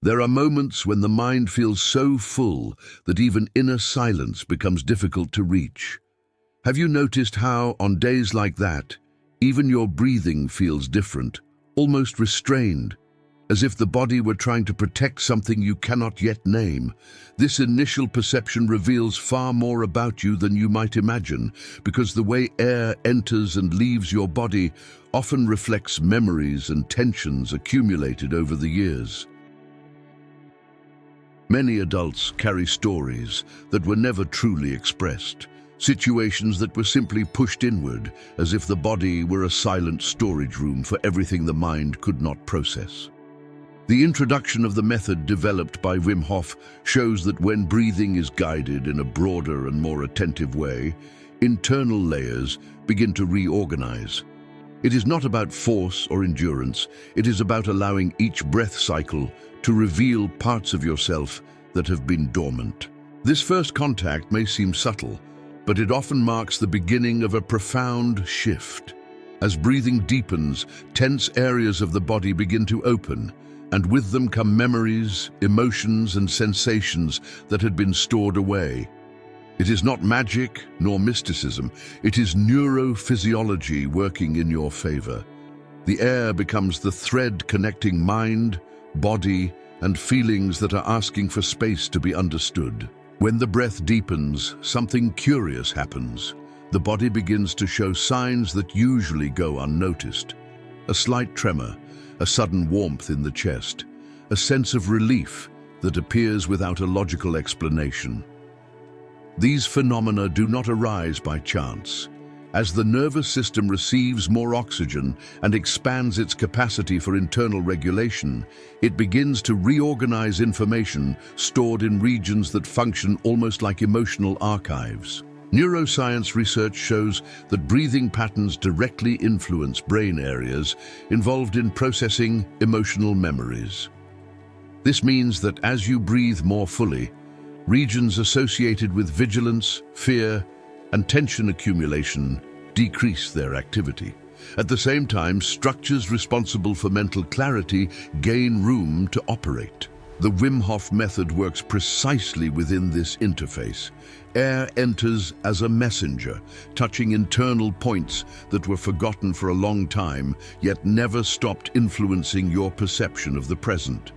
There are moments when the mind feels so full that even inner silence becomes difficult to reach. Have you noticed how, on days like that, even your breathing feels different, almost restrained, as if the body were trying to protect something you cannot yet name? This initial perception reveals far more about you than you might imagine, because the way air enters and leaves your body often reflects memories and tensions accumulated over the years. Many adults carry stories that were never truly expressed, situations that were simply pushed inward, as if the body were a silent storage room for everything the mind could not process. The introduction of the method developed by Wim Hof shows that when breathing is guided in a broader and more attentive way, internal layers begin to reorganize. It is not about force or endurance, it is about allowing each breath cycle to reveal parts of yourself that have been dormant. This first contact may seem subtle, but it often marks the beginning of a profound shift. As breathing deepens, tense areas of the body begin to open, and with them come memories, emotions, and sensations that had been stored away. It is not magic nor mysticism, it is neurophysiology working in your favor. The air becomes the thread connecting mind, body, and feelings that are asking for space to be understood. When the breath deepens, something curious happens. The body begins to show signs that usually go unnoticed. A slight tremor, a sudden warmth in the chest, a sense of relief that appears without a logical explanation. These phenomena do not arise by chance. As the nervous system receives more oxygen and expands its capacity for internal regulation, it begins to reorganize information stored in regions that function almost like emotional archives. Neuroscience research shows that breathing patterns directly influence brain areas involved in processing emotional memories. This means that as you breathe more fully, regions associated with vigilance, fear, and tension accumulation decrease their activity. At the same time, structures responsible for mental clarity gain room to operate. The Wim Hof method works precisely within this interface. Air enters as a messenger, touching internal points that were forgotten for a long time, yet never stopped influencing your perception of the present.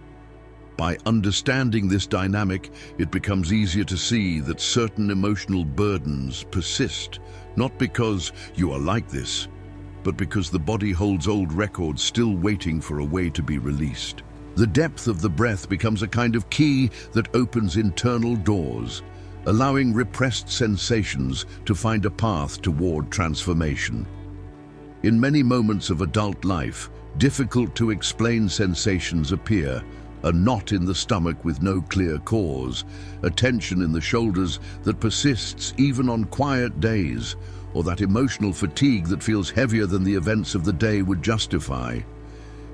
By understanding this dynamic, it becomes easier to see that certain emotional burdens persist, not because you are like this, but because the body holds old records still waiting for a way to be released. The depth of the breath becomes a kind of key that opens internal doors, allowing repressed sensations to find a path toward transformation. In many moments of adult life, difficult to explain sensations appear: a knot in the stomach with no clear cause, a tension in the shoulders that persists even on quiet days, or that emotional fatigue that feels heavier than the events of the day would justify.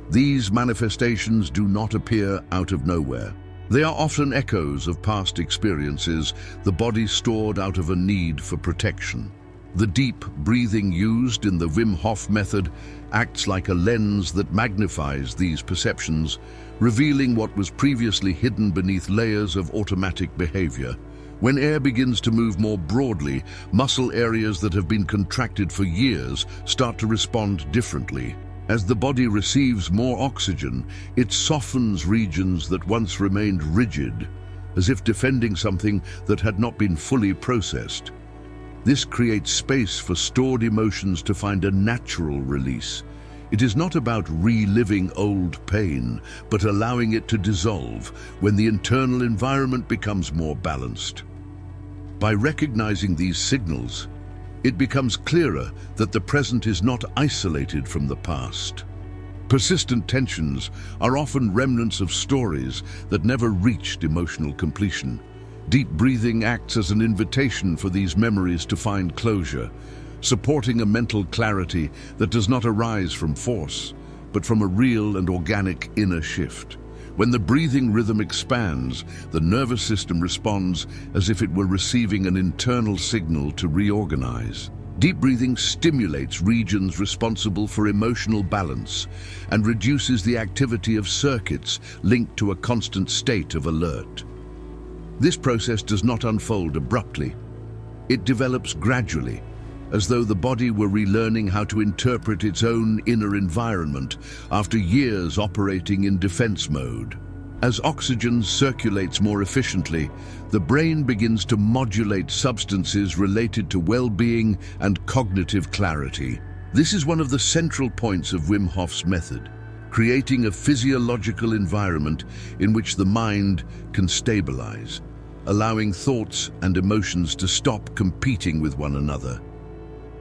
These manifestations do not appear out of nowhere. They are often echoes of past experiences, the body stored out of a need for protection. The deep breathing used in the Wim Hof method acts like a lens that magnifies these perceptions, revealing what was previously hidden beneath layers of automatic behavior. When air begins to move more broadly, muscle areas that have been contracted for years start to respond differently. As the body receives more oxygen, it softens regions that once remained rigid, as if defending something that had not been fully processed. This creates space for stored emotions to find a natural release. It is not about reliving old pain, but allowing it to dissolve when the internal environment becomes more balanced. By recognizing these signals, it becomes clearer that the present is not isolated from the past. Persistent tensions are often remnants of stories that never reached emotional completion. Deep breathing acts as an invitation for these memories to find closure, supporting a mental clarity that does not arise from force, but from a real and organic inner shift. When the breathing rhythm expands, the nervous system responds as if it were receiving an internal signal to reorganize. Deep breathing stimulates regions responsible for emotional balance and reduces the activity of circuits linked to a constant state of alert. This process does not unfold abruptly. It develops gradually, as though the body were relearning how to interpret its own inner environment after years operating in defense mode. As oxygen circulates more efficiently, the brain begins to modulate substances related to well-being and cognitive clarity. This is one of the central points of Wim Hof's method, creating a physiological environment in which the mind can stabilize, allowing thoughts and emotions to stop competing with one another.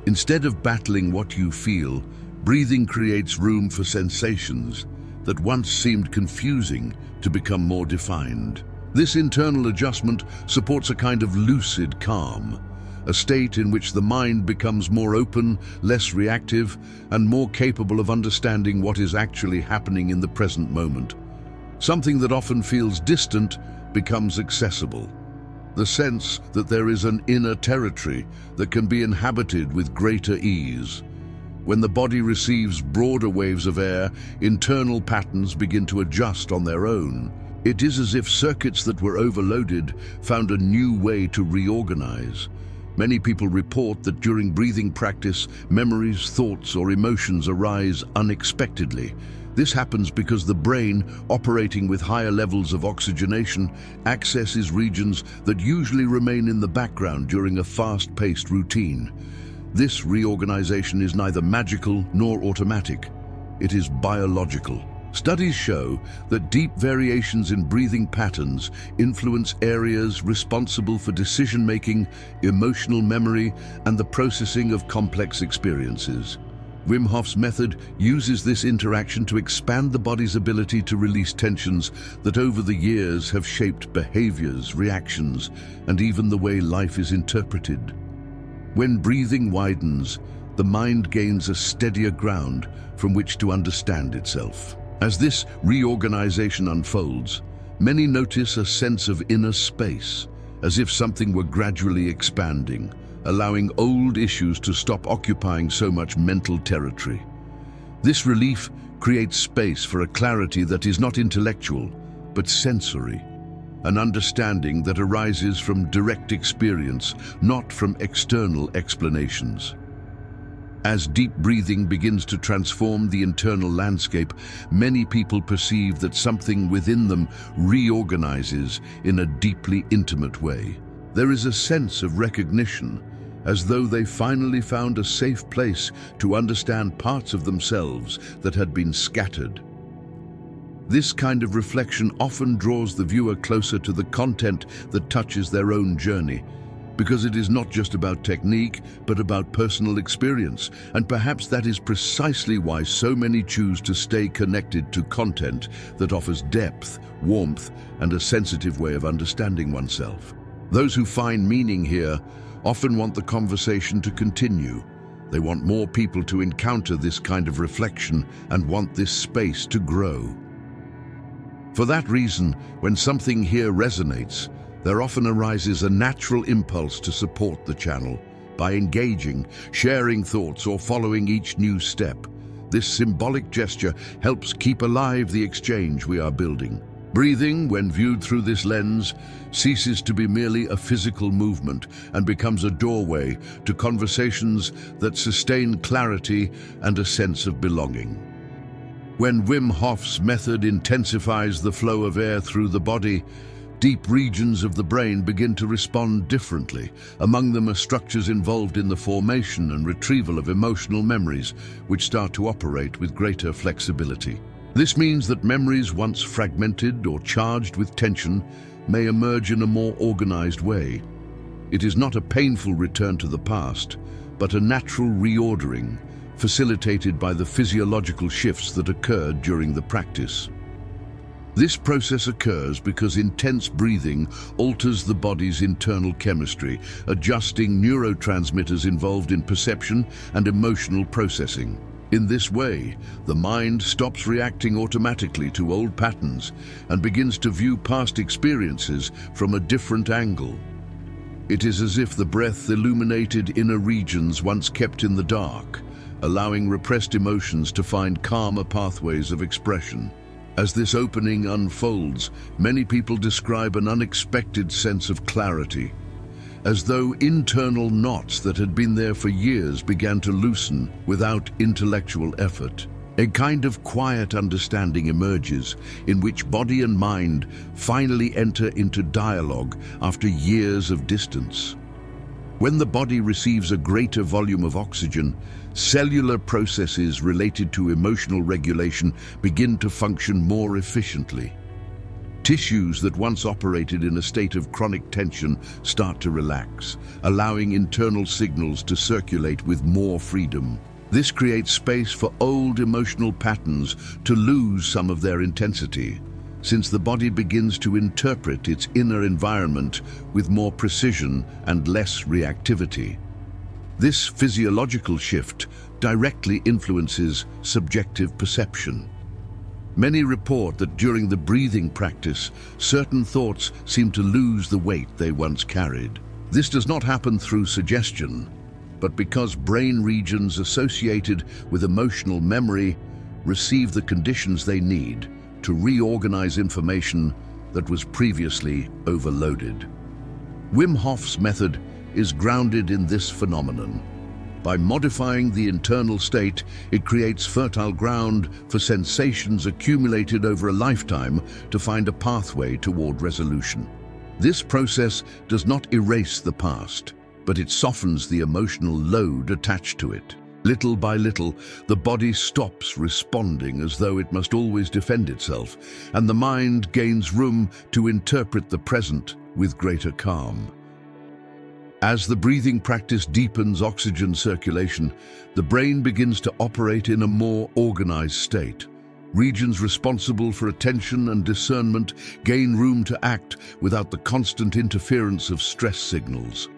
Instead of battling what you feel, breathing creates room for sensations that once seemed confusing to become more defined. This internal adjustment supports a kind of lucid calm, a state in which the mind becomes more open, less reactive, and more capable of understanding what is actually happening in the present moment. Something that often feels distant becomes accessible. The sense that there is an inner territory that can be inhabited with greater ease. When the body receives broader waves of air, internal patterns begin to adjust on their own. It is as if circuits that were overloaded found a new way to reorganize. Many people report that during breathing practice, memories, thoughts, or emotions arise unexpectedly. This happens because the brain, operating with higher levels of oxygenation, accesses regions that usually remain in the background during a fast-paced routine. This reorganization is neither magical nor automatic. It is biological. Studies show that deep variations in breathing patterns influence areas responsible for decision-making, emotional memory, and the processing of complex experiences. Wim Hof's method uses this interaction to expand the body's ability to release tensions that over the years have shaped behaviors, reactions, and even the way life is interpreted. When breathing widens, the mind gains a steadier ground from which to understand itself. As this reorganization unfolds, many notice a sense of inner space, as if something were gradually expanding, allowing old issues to stop occupying so much mental territory. This relief creates space for a clarity that is not intellectual, but sensory. An understanding that arises from direct experience, not from external explanations. As deep breathing begins to transform the internal landscape, many people perceive that something within them reorganizes in a deeply intimate way. There is a sense of recognition, as though they finally found a safe place to understand parts of themselves that had been scattered. This kind of reflection often draws the viewer closer to the content that touches their own journey, because it is not just about technique, but about personal experience. And perhaps that is precisely why so many choose to stay connected to content that offers depth, warmth, and a sensitive way of understanding oneself. Those who find meaning here often want the conversation to continue. They want more people to encounter this kind of reflection and want this space to grow. For that reason, when something here resonates, there often arises a natural impulse to support the channel by engaging, sharing thoughts, or following each new step. This symbolic gesture helps keep alive the exchange we are building. Breathing, when viewed through this lens, ceases to be merely a physical movement and becomes a doorway to conversations that sustain clarity and a sense of belonging. When Wim Hof's method intensifies the flow of air through the body, deep regions of the brain begin to respond differently. Among them are structures involved in the formation and retrieval of emotional memories, which start to operate with greater flexibility. This means that memories once fragmented or charged with tension may emerge in a more organized way. It is not a painful return to the past, but a natural reordering, facilitated by the physiological shifts that occurred during the practice. This process occurs because intense breathing alters the body's internal chemistry, adjusting neurotransmitters involved in perception and emotional processing. In this way, the mind stops reacting automatically to old patterns and begins to view past experiences from a different angle. It is as if the breath illuminated inner regions once kept in the dark, allowing repressed emotions to find calmer pathways of expression. As this opening unfolds, many people describe an unexpected sense of clarity, as though internal knots that had been there for years began to loosen without intellectual effort. A kind of quiet understanding emerges in which body and mind finally enter into dialogue after years of distance. When the body receives a greater volume of oxygen, cellular processes related to emotional regulation begin to function more efficiently. Tissues that once operated in a state of chronic tension start to relax, allowing internal signals to circulate with more freedom. This creates space for old emotional patterns to lose some of their intensity, since the body begins to interpret its inner environment with more precision and less reactivity. This physiological shift directly influences subjective perception. Many report that during the breathing practice, certain thoughts seem to lose the weight they once carried. This does not happen through suggestion, but because brain regions associated with emotional memory receive the conditions they need to reorganize information that was previously overloaded. Wim Hof's method is grounded in this phenomenon. By modifying the internal state, it creates fertile ground for sensations accumulated over a lifetime to find a pathway toward resolution. This process does not erase the past, but it softens the emotional load attached to it. Little by little, the body stops responding as though it must always defend itself, and the mind gains room to interpret the present with greater calm. As the breathing practice deepens oxygen circulation, the brain begins to operate in a more organized state. Regions responsible for attention and discernment gain room to act without the constant interference of stress signals.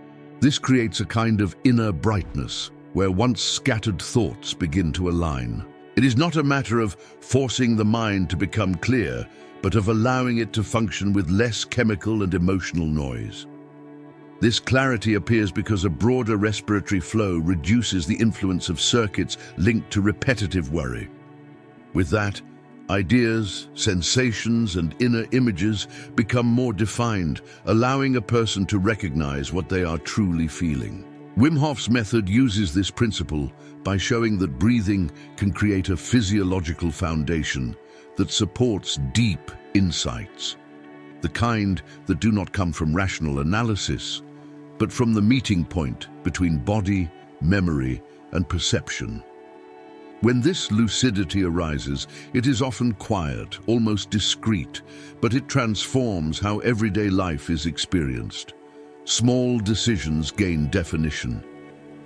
This creates a kind of inner brightness, where once scattered thoughts begin to align. It is not a matter of forcing the mind to become clear, but of allowing it to function with less chemical and emotional noise. This clarity appears because a broader respiratory flow reduces the influence of circuits linked to repetitive worry. With that, ideas, sensations, and inner images become more defined, allowing a person to recognize what they are truly feeling. Wim Hof's method uses this principle by showing that breathing can create a physiological foundation that supports deep insights, the kind that do not come from rational analysis, but from the meeting point between body, memory, and perception. When this lucidity arises, it is often quiet, almost discreet, but it transforms how everyday life is experienced. Small decisions gain definition.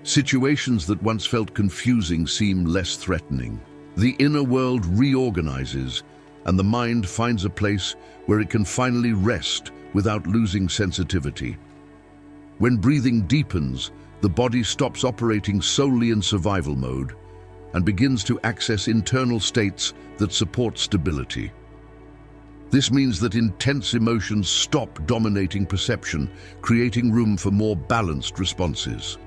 Situations that once felt confusing seem less threatening. The inner world reorganizes, and the mind finds a place where it can finally rest without losing sensitivity. When breathing deepens, the body stops operating solely in survival mode and begins to access internal states that support stability. This means that intense emotions stop dominating perception, creating room for more balanced responses.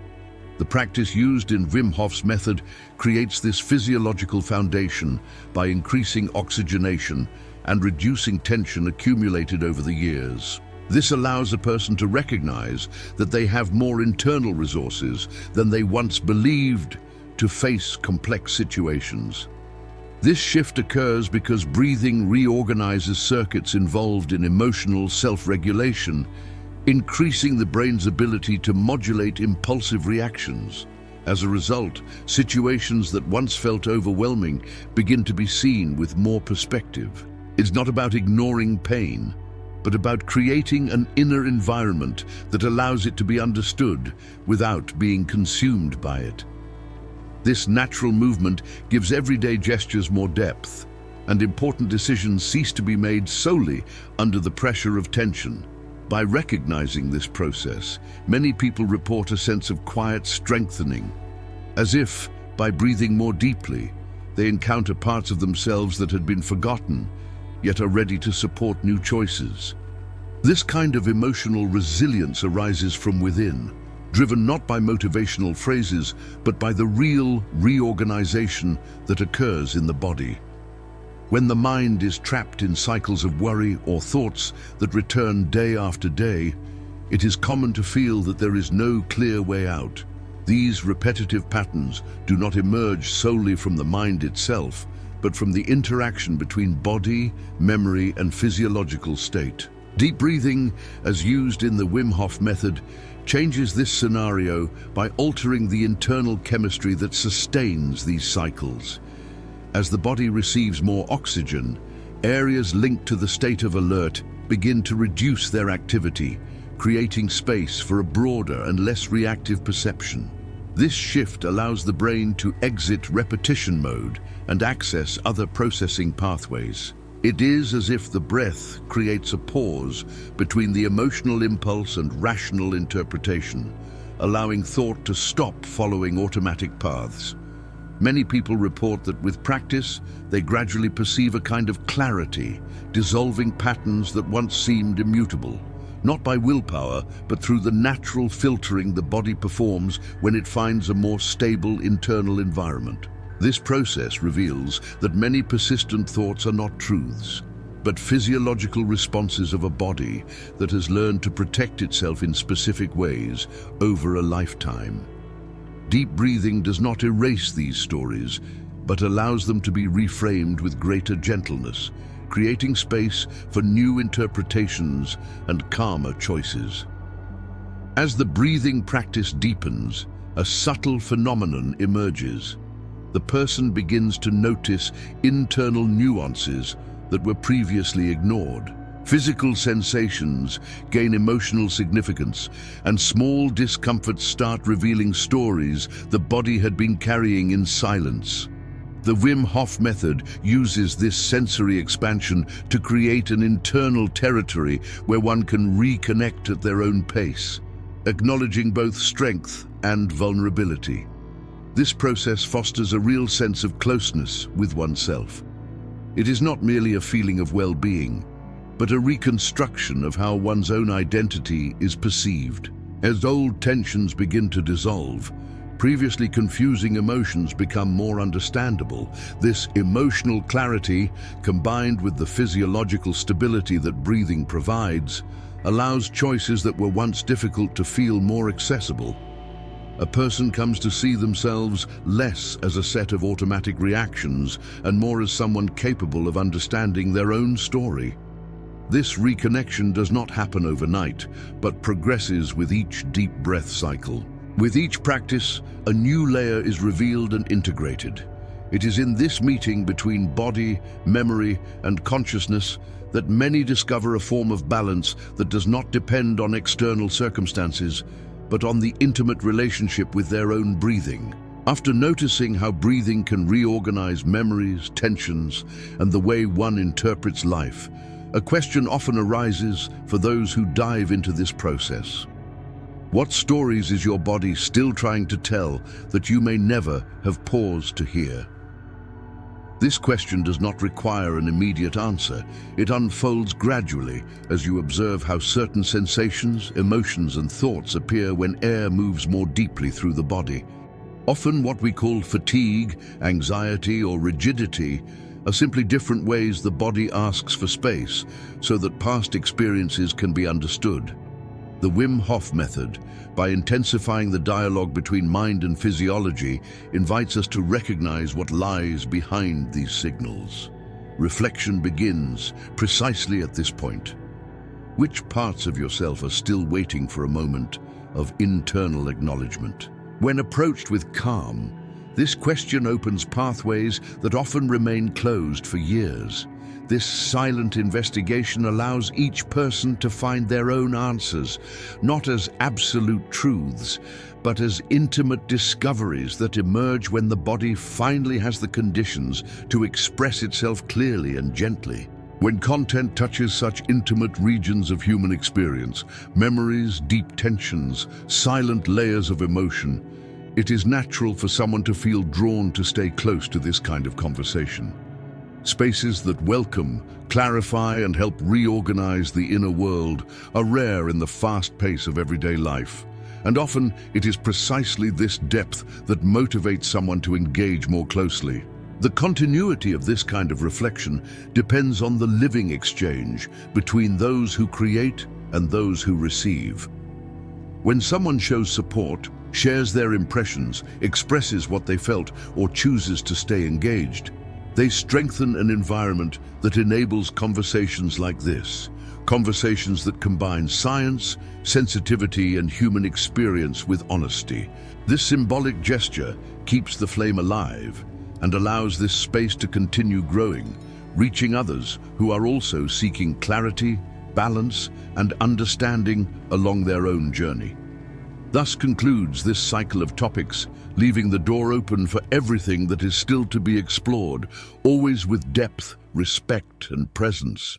The practice used in Wim Hof's method creates this physiological foundation by increasing oxygenation and reducing tension accumulated over the years. This allows a person to recognize that they have more internal resources than they once believed to face complex situations. This shift occurs because breathing reorganizes circuits involved in emotional self-regulation, increasing the brain's ability to modulate impulsive reactions. As a result, situations that once felt overwhelming begin to be seen with more perspective. It's not about ignoring pain, but about creating an inner environment that allows it to be understood without being consumed by it. This natural movement gives everyday gestures more depth, and important decisions cease to be made solely under the pressure of tension. By recognizing this process, many people report a sense of quiet strengthening, as if, by breathing more deeply, they encounter parts of themselves that had been forgotten, yet are ready to support new choices. This kind of emotional resilience arises from within, driven not by motivational phrases, but by the real reorganization that occurs in the body. When the mind is trapped in cycles of worry or thoughts that return day after day, it is common to feel that there is no clear way out. These repetitive patterns do not emerge solely from the mind itself, but from the interaction between body, memory, and physiological state. Deep breathing, as used in the Wim Hof method, changes this scenario by altering the internal chemistry that sustains these cycles. As the body receives more oxygen, areas linked to the state of alert begin to reduce their activity, creating space for a broader and less reactive perception. This shift allows the brain to exit repetition mode and access other processing pathways. It is as if the breath creates a pause between the emotional impulse and rational interpretation, allowing thought to stop following automatic paths. Many people report that with practice, they gradually perceive a kind of clarity, dissolving patterns that once seemed immutable, not by willpower, but through the natural filtering the body performs when it finds a more stable internal environment. This process reveals that many persistent thoughts are not truths, but physiological responses of a body that has learned to protect itself in specific ways over a lifetime. Deep breathing does not erase these stories, but allows them to be reframed with greater gentleness, creating space for new interpretations and calmer choices. As the breathing practice deepens, a subtle phenomenon emerges. The person begins to notice internal nuances that were previously ignored. Physical sensations gain emotional significance, and small discomforts start revealing stories the body had been carrying in silence. The Wim Hof method uses this sensory expansion to create an internal territory where one can reconnect at their own pace, acknowledging both strength and vulnerability. This process fosters a real sense of closeness with oneself. It is not merely a feeling of well-being, but a reconstruction of how one's own identity is perceived. As old tensions begin to dissolve, previously confusing emotions become more understandable. This emotional clarity, combined with the physiological stability that breathing provides, allows choices that were once difficult to feel more accessible. A person comes to see themselves less as a set of automatic reactions and more as someone capable of understanding their own story. This reconnection does not happen overnight, but progresses with each deep breath cycle. With each practice, a new layer is revealed and integrated. It is in this meeting between body, memory, and consciousness that many discover a form of balance that does not depend on external circumstances, but on the intimate relationship with their own breathing. After noticing how breathing can reorganize memories, tensions, and the way one interprets life, a question often arises for those who dive into this process. What stories is your body still trying to tell that you may never have paused to hear? This question does not require an immediate answer. It unfolds gradually as you observe how certain sensations, emotions, and thoughts appear when air moves more deeply through the body. Often what we call fatigue, anxiety, or rigidity are simply different ways the body asks for space so that past experiences can be understood. The Wim Hof method, by intensifying the dialogue between mind and physiology, invites us to recognize what lies behind these signals. Reflection begins precisely at this point. Which parts of yourself are still waiting for a moment of internal acknowledgement? When approached with calm, this question opens pathways that often remain closed for years. This silent investigation allows each person to find their own answers, not as absolute truths, but as intimate discoveries that emerge when the body finally has the conditions to express itself clearly and gently. When content touches such intimate regions of human experience, memories, deep tensions, silent layers of emotion, it is natural for someone to feel drawn to stay close to this kind of conversation. Spaces that welcome clarify and help reorganize the inner world are rare in the fast pace of everyday life. And often it is precisely this depth that motivates someone to engage more closely. The continuity of this kind of reflection depends on the living exchange between those who create and those who receive. When someone shows support, shares their impressions, expresses what they felt, or chooses to stay engaged, they strengthen an environment that enables conversations like this, conversations that combine science, sensitivity, and human experience with honesty. This symbolic gesture keeps the flame alive and allows this space to continue growing, reaching others who are also seeking clarity, balance, and understanding along their own journey. Thus concludes this cycle of topics, leaving the door open for everything that is still to be explored, always with depth, respect, and presence.